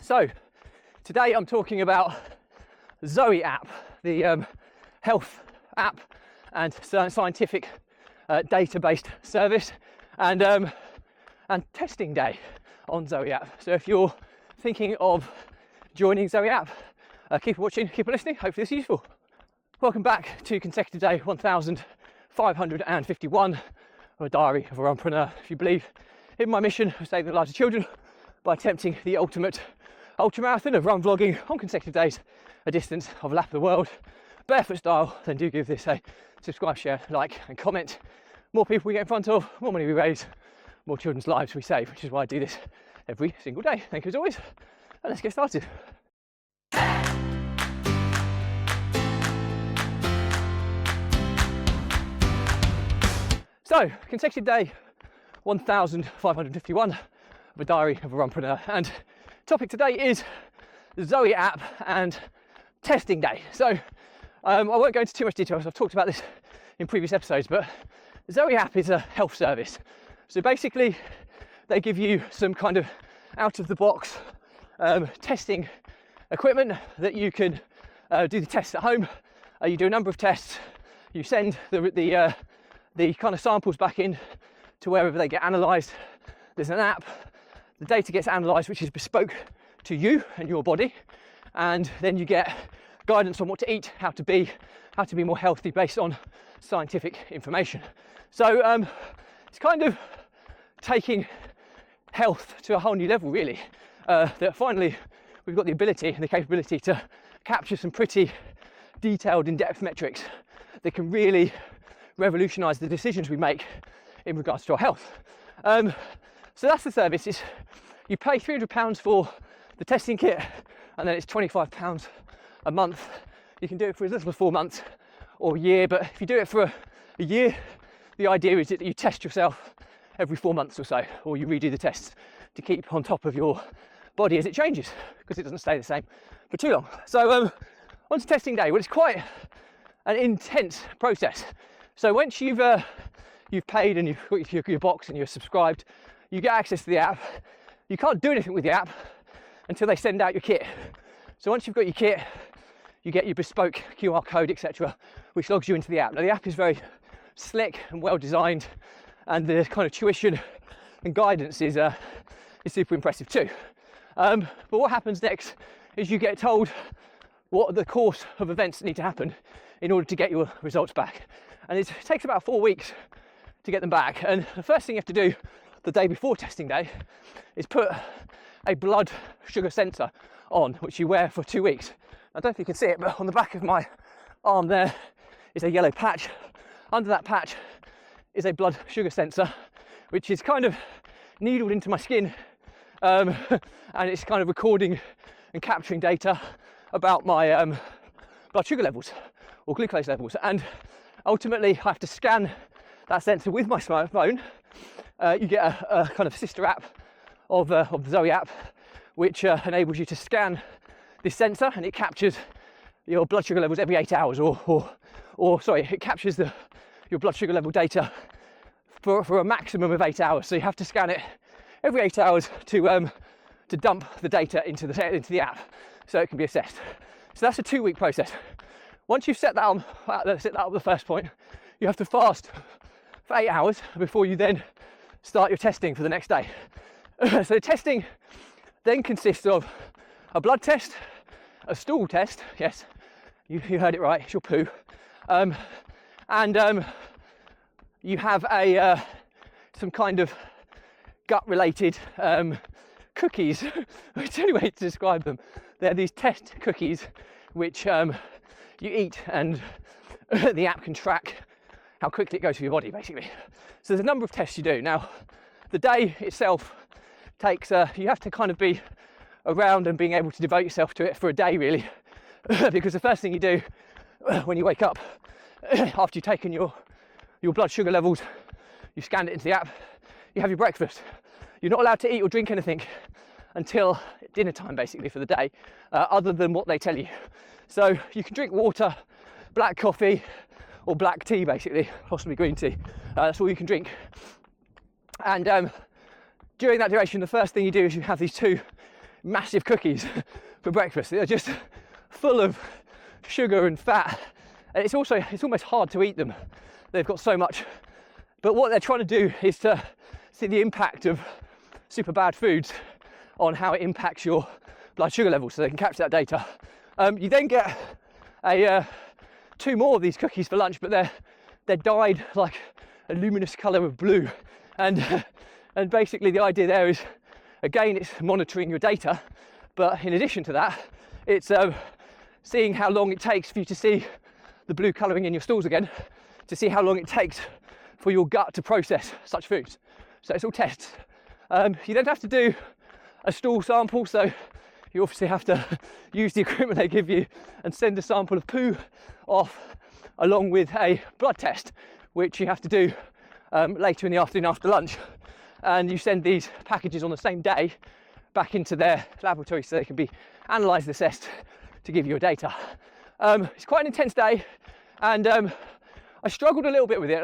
So today I'm talking about the ZOE app, the health app and scientific data-based service, and testing day on ZOE app. So if you're thinking of joining ZOE app, keep watching, keep listening. Hopefully this is useful. Welcome back to consecutive day 1551 of a diary of a runpreneur. If you believe in my mission of saving the lives of children by attempting the ultimate ultramarathon of run vlogging on consecutive days, a distance of a lap of the world, barefoot style, then do give this a subscribe, share, like and comment. More people we get in front of, more money we raise, more children's lives we save, which is why I do this every single day. Thank you as always, and let's get started. So, consecutive day 1551 of a diary of a runpreneur, and topic today is the ZOE app and testing day. So I won't go into too much detail, I've talked about this in previous episodes, but the ZOE app is a health service. So basically they give you some kind of out of the box testing equipment that you can do the tests at home. You do a number of tests, you send the kind of samples back in to wherever they get analysed. There's an app, the data gets analysed, which is bespoke to you and your body, and then you get guidance on what to eat, how to be more healthy based on scientific information. So it's kind of taking health to a whole new level, really. That finally we've got the ability and the capability to capture some pretty detailed, in-depth metrics that can really revolutionise the decisions we make in regards to our health. So that's the service. You pay £300 for the testing kit, and then it's £25 a month. You can do it for as little as 4 months or a year, but if you do it for a year, the idea is that you test yourself every 4 months or so, or you redo the tests to keep on top of your body as it changes, because it doesn't stay the same for too long. So on to testing day. Well, it's quite an intense process. So once you've paid and you've got your box and you're subscribed, you get access to the app. You can't do anything with the app until they send out your kit. So once you've got your kit, you get your bespoke QR code, etc., which logs you into the app. Now the app is very slick and well designed, and the kind of tuition and guidance is super impressive too. But what happens next is you get told what the course of events need to happen in order to get your results back. And it takes about 4 weeks to get them back. And the first thing you have to do the day before testing day is put a blood sugar sensor on, which you wear for 2 weeks. I don't know if you can see it, but on the back of my arm there is a yellow patch. Under that patch is a blood sugar sensor, which is kind of needled into my skin, and it's kind of recording and capturing data about my blood sugar levels or glucose levels. And ultimately I have to scan that sensor with my smartphone. You get a kind of sister app of the ZOE app, which enables you to scan this sensor, and it captures your blood sugar levels every 8 hours, or sorry, it captures your blood sugar level data for a maximum of 8 hours. So you have to scan it every 8 hours to dump the data into the app so it can be assessed. So that's a 2-week process. Once you've set that up the first point, you have to fast for 8 hours before you then start your testing for the next day. So the testing then consists of a blood test, a stool test, yes, you heard it right, it's your poo, and you have some kind of gut-related cookies, which is the only way to describe them. They're these test cookies which you eat, and the app can track how quickly it goes through your body, basically. So there's a number of tests you do. Now, the day itself takes, you have to kind of be around and being able to devote yourself to it for a day, really, because the first thing you do when you wake up, after you've taken your blood sugar levels, you scanned it into the app, you have your breakfast. You're not allowed to eat or drink anything until dinner time, basically, for the day, other than what they tell you. So you can drink water, black coffee, or black tea, basically, possibly green tea. That's all you can drink. And during that duration, the first thing you do is you have these 2 massive cookies for breakfast. They're just full of sugar and fat, and it's almost hard to eat them. They've got so much. But what they're trying to do is to see the impact of super bad foods on how it impacts your blood sugar levels, so they can capture that data. You then get 2 more of these cookies for lunch, but they're dyed like a luminous colour of blue, and basically the idea there is, again, it's monitoring your data, but in addition to that, it's seeing how long it takes for you to see the blue colouring in your stools again, to see how long it takes for your gut to process such foods. So it's all tests. You then have to do a stool sample, so you obviously have to use the equipment they give you and send a sample of poo off along with a blood test, which you have to do later in the afternoon after lunch. And you send these packages on the same day back into their laboratory so they can be analysed and assessed to give you your data. It's quite an intense day, and I struggled a little bit with it.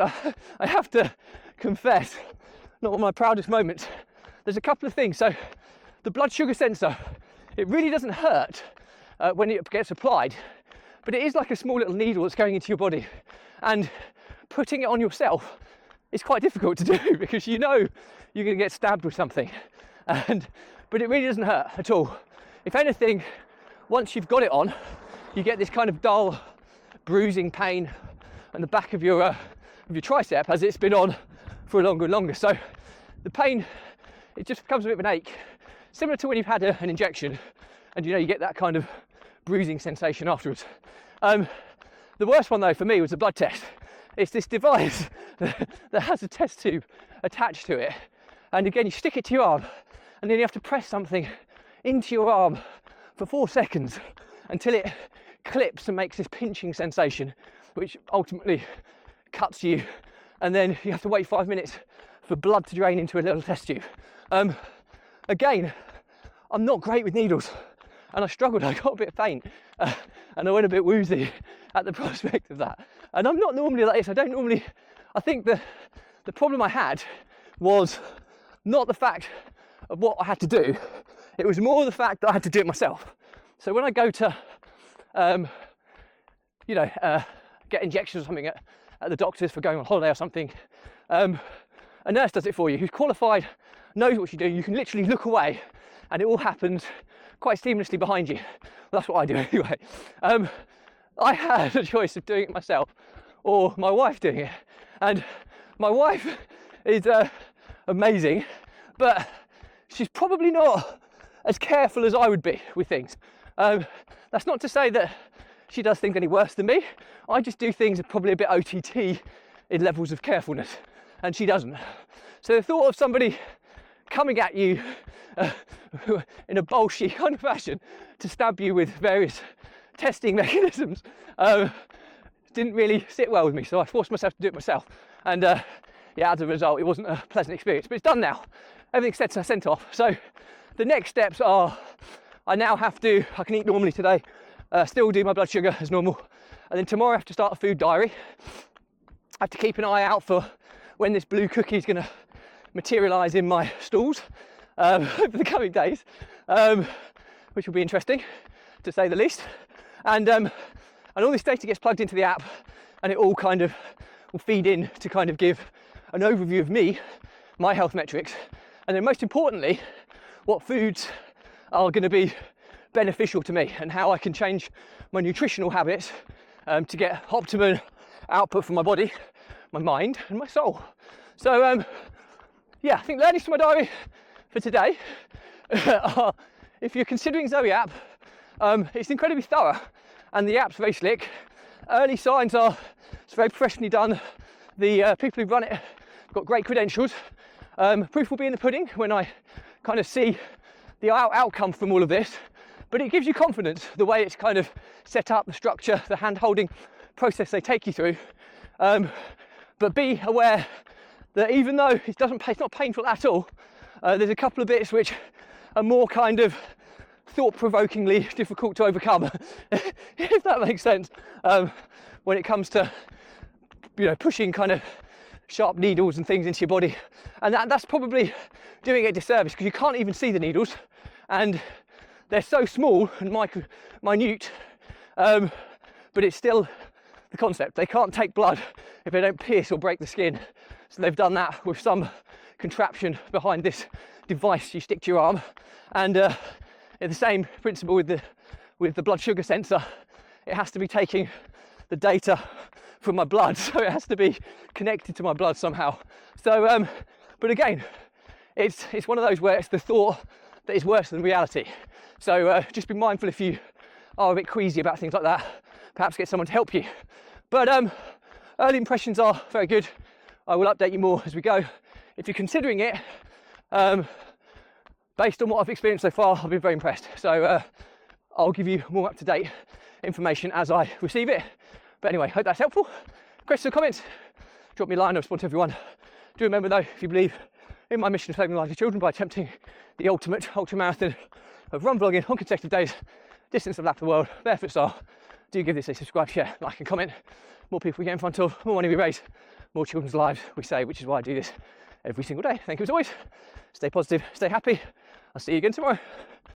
I have to confess, not one of my proudest moments. There's a couple of things. So the blood sugar sensor, it really doesn't hurt when it gets applied, but it is like a small little needle that's going into your body, and putting it on yourself is quite difficult to do because you know you're going to get stabbed with something, but it really doesn't hurt at all. If anything, once you've got it on, you get this kind of dull bruising pain on the back of your tricep as it's been on for longer and longer. So the pain, it just becomes a bit of an ache, similar to when you've had an injection, and you get that kind of bruising sensation afterwards. The worst one though for me was the blood test. It's this device that has a test tube attached to it, and again you stick it to your arm, and then you have to press something into your arm for 4 seconds until it clips and makes this pinching sensation, which ultimately cuts you, and then you have to wait 5 minutes for blood to drain into a little test tube. Again, I'm not great with needles, and I struggled. I got a bit faint, and I went a bit woozy at the prospect of that. And I'm not normally like this. I think the problem I had was not the fact of what I had to do, it was more the fact that I had to do it myself. So when I go to get injections or something at the doctor's for going on holiday or something, a nurse does it for you who's qualified, knows what she's doing. You can literally look away and it all happens quite seamlessly behind you. Well, that's what I do anyway. I had a choice of doing it myself or my wife doing it, and my wife is amazing, but she's probably not as careful as I would be with things. That's not to say that she does things any worse than me. I just do things probably a bit OTT in levels of carefulness, and she doesn't. So the thought of somebody coming at you in a bolshy kind of fashion to stab you with various testing mechanisms didn't really sit well with me, so I forced myself to do it myself, and as a result it wasn't a pleasant experience, but it's done now. Everything's sent off. So the next steps are, I can eat normally today, still do my blood sugar as normal, and then tomorrow I have to start a food diary. I have to keep an eye out for when this blue cookie is going to materialise in my stools over the coming days, which will be interesting to say the least. And all this data gets plugged into the app, and it all kind of will feed in to kind of give an overview of me, my health metrics, and then most importantly, what foods are going to be beneficial to me and how I can change my nutritional habits to get optimum output from my body, my mind and my soul. So I think learnings from my diary for today are, if you're considering ZOE app, it's incredibly thorough and the app's very slick. Early signs are it's very professionally done. The people who run it have got great credentials. Proof will be in the pudding when I kind of see the outcome from all of this, but it gives you confidence the way it's kind of set up, the structure, the hand-holding process they take you through. But be aware that even though it's not painful at all, there's a couple of bits which are more kind of thought-provokingly difficult to overcome, if that makes sense, when it comes to pushing kind of sharp needles and things into your body, and that's probably doing it a disservice because you can't even see the needles, and they're so small and minute, but it's still the concept. They can't take blood if they don't pierce or break the skin. So they've done that with some contraption behind this device you stick to your arm. And the same principle with the blood sugar sensor. It has to be taking the data from my blood, so it has to be connected to my blood somehow. So, but again, it's one of those where it's the thought that is worse than reality. So just be mindful if you are a bit queasy about things like that. Perhaps get someone to help you. But early impressions are very good. I will update you more as we go. If you're considering it, based on what I've experienced so far, I've been very impressed. So I'll give you more up-to-date information as I receive it. But anyway, hope that's helpful. Questions or comments, drop me a line. I'll respond to everyone. Do remember though, if you believe in my mission of saving the lives of children by attempting the ultimate ultramarathon of run vlogging on consecutive days, distance of lap the world, barefoot style, do give this a subscribe, share, like and comment. More people we get in front of, more money we raise, more children's lives we save, which is why I do this every single day. Thank you as always. Stay positive, stay happy. I'll see you again tomorrow.